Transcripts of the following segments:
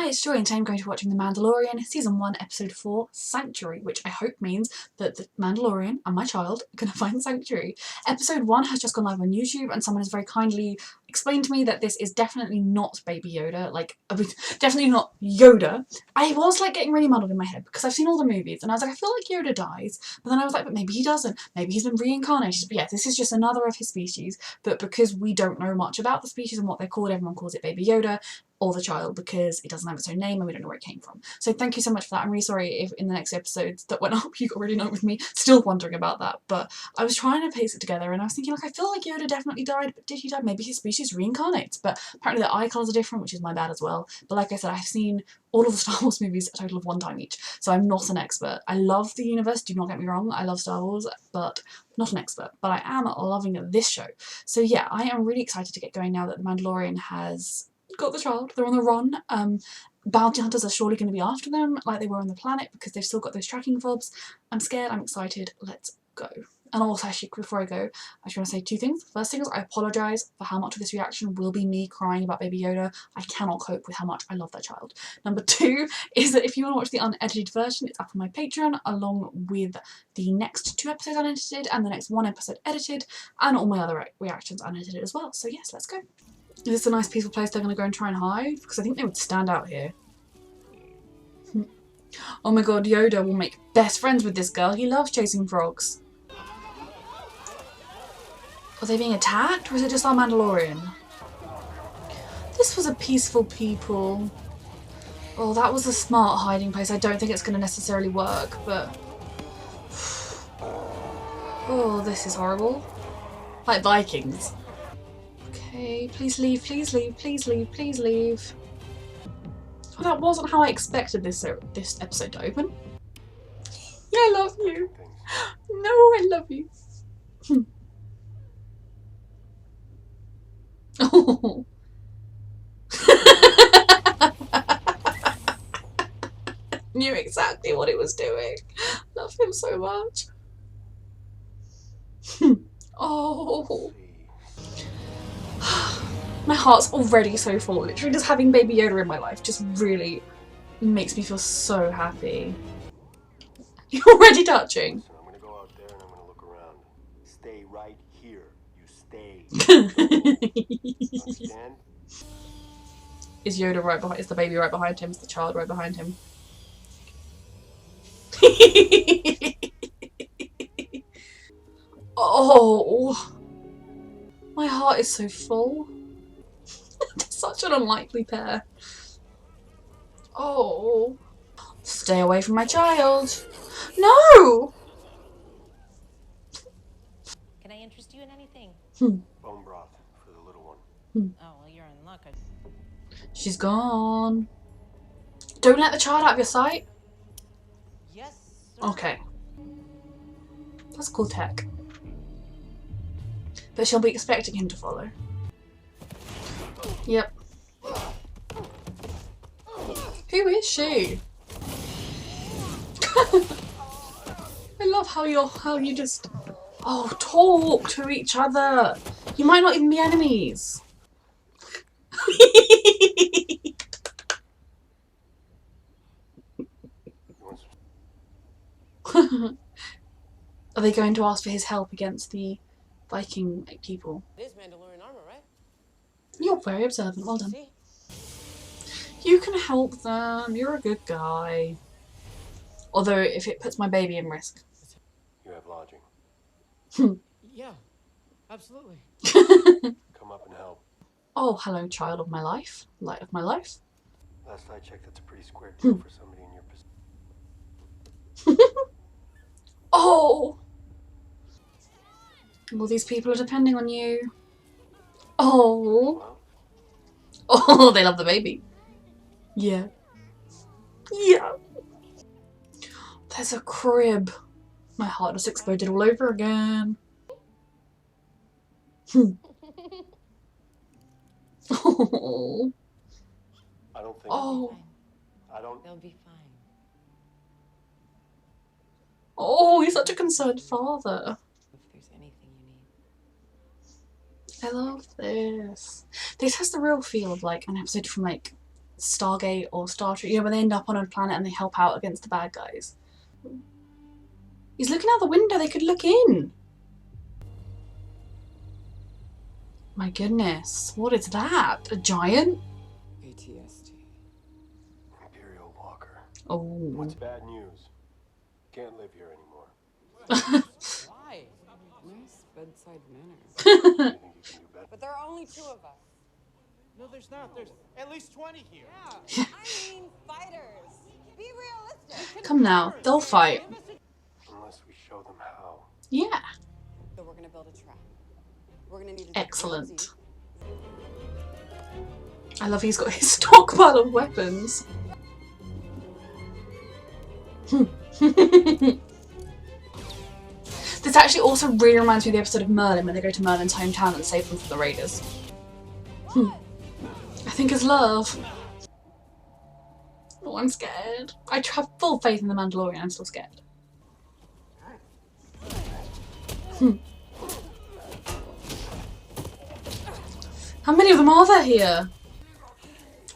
Hi, it's Joy and today I'm going to be watching The Mandalorian Season 1 Episode 4 Sanctuary, which I hope means that the Mandalorian and my child are going to find Sanctuary. Episode 1 has just gone live on YouTube and someone has very kindly explained to me that this is definitely not Baby Yoda, definitely not Yoda. I was like getting really muddled in my head because I've seen all the movies and I was like, I feel like Yoda dies, but then I was like, but maybe he doesn't, maybe he's been reincarnated. But yeah, this is just another of his species, but because we don't know much about the species and what they're called, everyone calls it Baby Yoda, or the child, because it doesn't have its own name and we don't know where it came from. So thank you so much for that. I'm really sorry if in the next episodes that went up you got really annoyed with me still wondering about that, but I was trying to piece it together and I was thinking, like, I feel like Yoda definitely died, but did he die? Maybe his species reincarnates, but apparently the eye colours are different, which is my bad as well. But like I said, I've seen all of the Star Wars movies a total of 1 time each, so I'm not an expert. I love the universe, do not get me wrong, I love Star Wars, but not an expert. But I am loving this show. So yeah, I am really excited to get going now that The Mandalorian has got the child. They're on the run. Bounty hunters are surely going to be after them like they were on the planet because they've still got those tracking fobs. I'm scared, I'm excited, let's go. And also, actually, before I go, I just want to say 2 things. First thing is, I apologise for how much of this reaction will be me crying about Baby Yoda. I cannot cope with how much I love that child. Number 2 is that if you want to watch the unedited version, it's up on my Patreon, along with the next 2 episodes unedited and the next 1 episode edited, and all my other reactions unedited as well. So yes, let's go. Is this a nice peaceful place they're going to go and try and hide? Because I think they would stand out here. Oh my god, Yoda will make best friends with this girl. He loves chasing frogs. Are they being attacked, or is it just our Mandalorian? This was a peaceful people. Oh, that was a smart hiding place. I don't think it's going to necessarily work, but... Oh, this is horrible. Like Vikings. Okay, please leave, please leave, please leave, please leave. Oh, that wasn't how I expected this episode to open. Yeah, I love you. No, I love you. Oh. Knew exactly what it was doing. Love him so much. Oh. My heart's already so full. Literally just having Baby Yoda in my life just really makes me feel so happy. You're already touching. I'm gonna go out there and I'm gonna look around. Stay right here. You stay. Understand? Is Yoda right behind? Is the baby right behind him? Is the child right behind him? Oh, my heart is so full. Such an unlikely pair. Oh, stay away from my child. No! Can I interest you in anything? Bone broth for the little one. Oh, well, you're in luck. She's gone. Don't let the child out of your sight. Yes, sir. Okay. That's cool tech. But she'll be expecting him to follow. Yep. Who is she? I love how you just talk to each other. You might not even be enemies. Are they going to ask for his help against the Viking people? It is Mandalorian armor, right? You're very observant, well done. See? You can help them, you're a good guy. Although, if it puts my baby in risk. You have lodging. Yeah, absolutely. Come up and help. Oh, hello, child of my life. Light of my life. Last I checked, that's a pretty square deal for somebody in your position. Oh! All these people are depending on you. Oh. Oh, they love the baby. Yeah. Yeah. There's a crib. My heart just exploded all over again. Oh. I don't think. Oh. I don't. They'll be fine. Oh, he's such a concerned father. If there's anything you need. I love this. This has the real feel of like an episode from like Stargate or Star Trek, you know, when they end up on a planet and they help out against the bad guys. He's looking out the window, they could look in. My goodness, what is that? A giant? ATST. Imperial Walker. Oh. What's bad news? Can't live here anymore. Why? Nice bedside manner. You think you can do better? But there are only 2 of us. No, there's not. There's at least 20 here. I mean fighters. Be realistic. Come now, they'll fight. Unless we show them how. Yeah. So we're gonna build a trap. We're gonna need a Excellent. I love he's got his stockpile of weapons. This actually also really reminds me of the episode of Merlin when they go to Merlin's hometown and save them from the raiders. I think it's love. Oh, I'm scared. I have full faith in the Mandalorian, I'm still scared. How many of them are there here?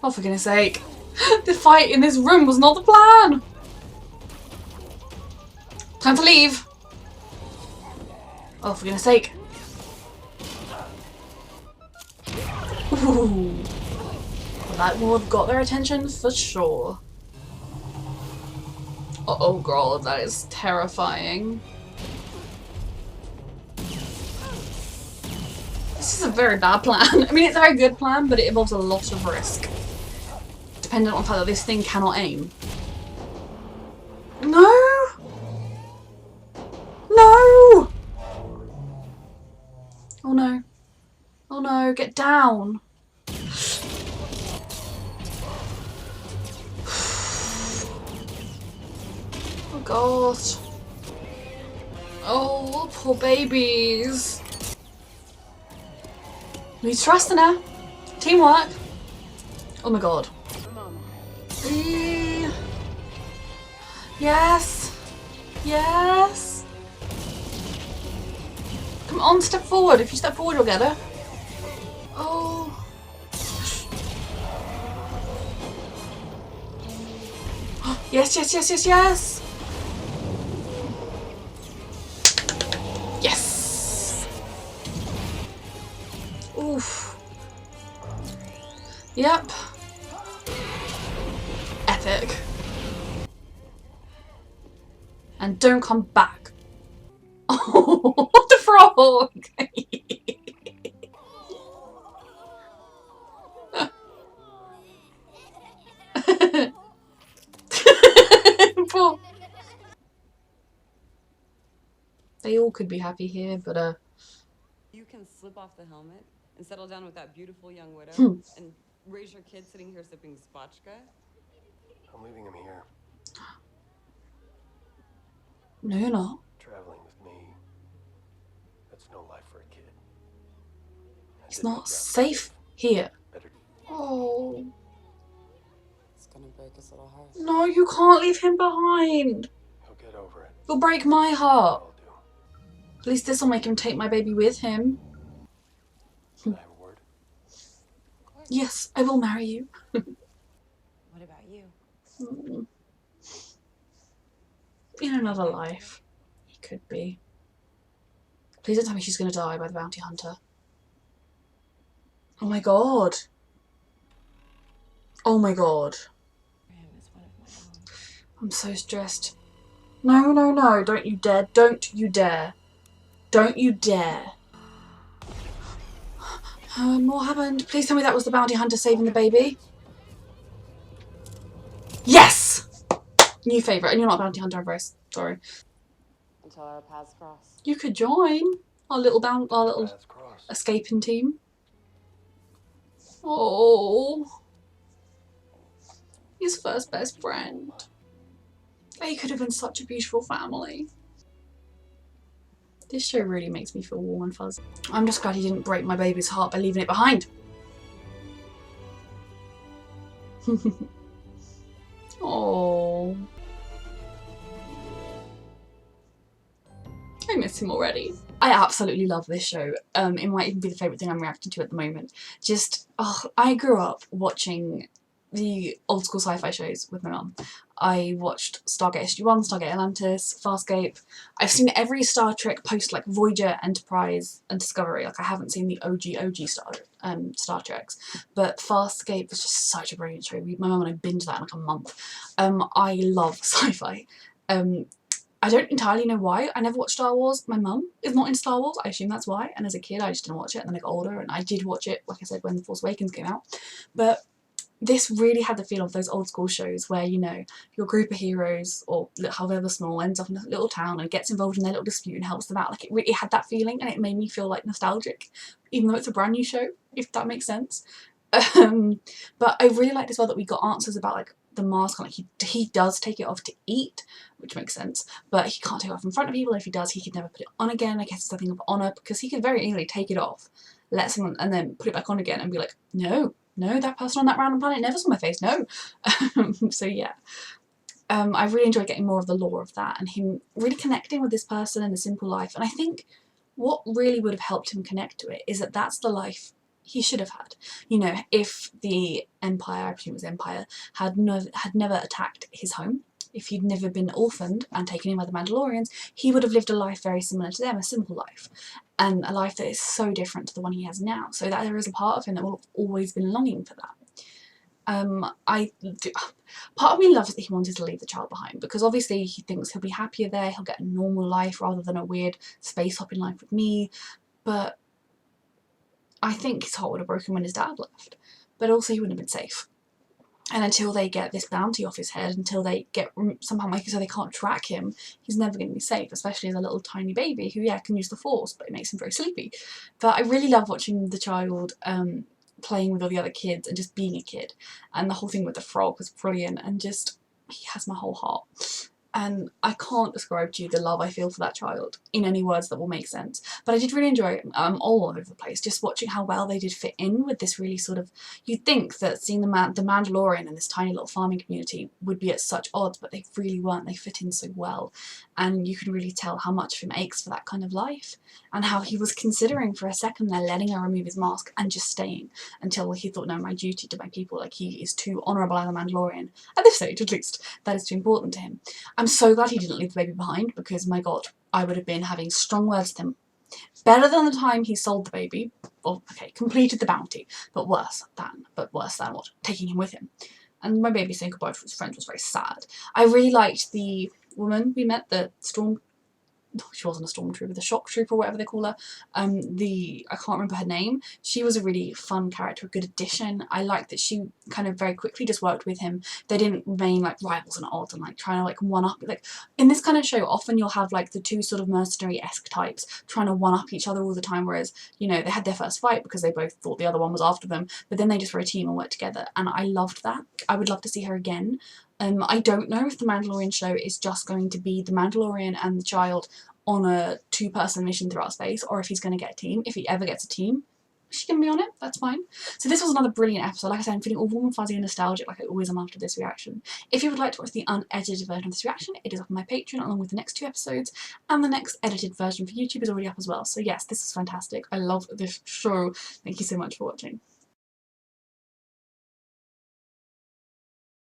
Oh, for goodness sake. The fight in this room was not the plan! Time to leave! Oh, for goodness sake. Ooh. Well, that will have got their attention for sure. Oh god, that is terrifying. This is a very bad plan. I mean, it's a very good plan, but it involves a lot of risk. Dependent on the fact that this thing cannot aim. No! No! Oh no. Oh no, get down. Oh god. Oh, poor babies. We trust in her. Teamwork. Oh my god. Yes. Yes. Come on, step forward. If you step forward, you'll get her. Oh. Yes, yes, yes, yes, yes. Yes. Oof. Yep. Epic. And don't come back. Oh, the frog! Poor. They all could be happy here, but You can slip off the helmet and settle down with that beautiful young widow and raise your kid sitting here sipping spotchka. I'm leaving him here. no, you're not. Traveling with me. That's no life for a kid. It's not safe here. Better. Oh. It's gonna break his little heart. No, you can't leave him behind. He'll get over it. You'll break my heart. I'll do. At least this will make him take my baby with him. Can I have a word? Yes, I will marry you. What about you? In another life. He could be. Please don't tell me she's going to die by the bounty hunter. Oh my god. Oh my god. Graham is one of my own. I'm so stressed. No, no, no. Don't you dare. Don't you dare. Don't you dare. What happened? Please tell me that was the bounty hunter saving the baby. Yes! New favourite. And you're not a bounty hunter, I'm very sorry. Until our paths cross. You could join our little Paths cross. escaping team. Oh. His first best friend. They could have been such a beautiful family. This show really makes me feel warm and fuzzy. I'm just glad he didn't break my baby's heart by leaving it behind. Oh. I miss him already. I absolutely love this show. It might even be the favourite thing I'm reacting to at the moment. Just, oh, I grew up watching the old school sci-fi shows with my mum. I watched Stargate SG-1, Stargate Atlantis, Farscape. I've seen every Star Trek post like Voyager, Enterprise and Discovery. Like I haven't seen the OG Star Treks, but Farscape was just such a brilliant show. My mum and I binged that in like a month. I love sci-fi. I don't entirely know why. I never watched Star Wars. My mum is not in Star Wars. I assume that's why. And as a kid, I just didn't watch it. And then I got older and I did watch it, like I said, when The Force Awakens came out. But this really had the feel of those old school shows where, you know, your group of heroes, or however small, ends up in a little town and gets involved in their little dispute and helps them out. Like, it really had that feeling, and it made me feel like nostalgic, even though it's a brand new show, if that makes sense. But I really liked as well that we got answers about like the mask. Like he does take it off to eat, which makes sense, but he can't take it off in front of people. If he does, he could never put it on again. I guess it's something of honour, because he could very easily take it off, let someone, and then put it back on again and be like, no, that person on that random planet never saw my face, no. So yeah. I really enjoyed getting more of the lore of that and him really connecting with this person and the simple life. And I think what really would have helped him connect to it is that that's the life he should have had. You know, if the Empire, I presume it was Empire, had never attacked his home, if he'd never been orphaned and taken in by the Mandalorians, he would have lived a life very similar to them, a simple life, and a life that is so different to the one he has now. So that there is a part of him that will have always been longing for that. Part of me loves that he wanted to leave the child behind, because obviously he thinks he'll be happier there, he'll get a normal life rather than a weird space hopping life with me, but I think his heart would have broken when his dad left. But also he wouldn't have been safe. And until they get this bounty off his head, until they get somehow make it so they can't track him, he's never going to be safe, especially as a little tiny baby who, yeah, can use the Force, but it makes him very sleepy. But I really love watching the child playing with all the other kids and just being a kid. And the whole thing with the frog was brilliant, and just, he has my whole heart. And I can't describe to you the love I feel for that child in any words that will make sense. But I did really enjoy it all over the place, just watching how well they did fit in with this really sort of, you'd think that seeing the Mandalorian in this tiny little farming community would be at such odds, but they really weren't. They fit in so well. And you can really tell how much of him aches for that kind of life, and how he was considering for a second there letting her remove his mask and just staying until he thought, no, my duty to my people, like he is too honourable as a Mandalorian, at this stage at least, that is too important to him. I'm so glad he didn't leave the baby behind, because my god, I would have been having strong words with him. Better than the time he sold the baby, or okay, completed the bounty, but worse than what? Taking him with him. And my baby saying goodbye to his friends was very sad. I really liked the woman we met, the she wasn't a stormtrooper, the shock trooper, whatever they call her. I can't remember her name. She was a really fun character, a good addition. I liked that she kind of very quickly just worked with him. They didn't remain like rivals and at odds and like trying to like one up. Like in this kind of show, often you'll have like the two sort of mercenary-esque types trying to one up each other all the time, whereas, you know, they had their first fight because they both thought the other one was after them, but then they just were a team and worked together, and I loved that. I would love to see her again. I don't know if the Mandalorian show is just going to be the Mandalorian and the child on a two-person mission throughout space, or if he's going to get a team. If he ever gets a team, she can be on it, that's fine. So this was another brilliant episode. Like I said, I'm feeling all warm and fuzzy and nostalgic like I always am after this reaction. If you would like to watch the unedited version of this reaction, it is up on my Patreon along with the next 2 episodes, and the next edited version for YouTube is already up as well. So yes, this is fantastic. I love this show. Thank you so much for watching.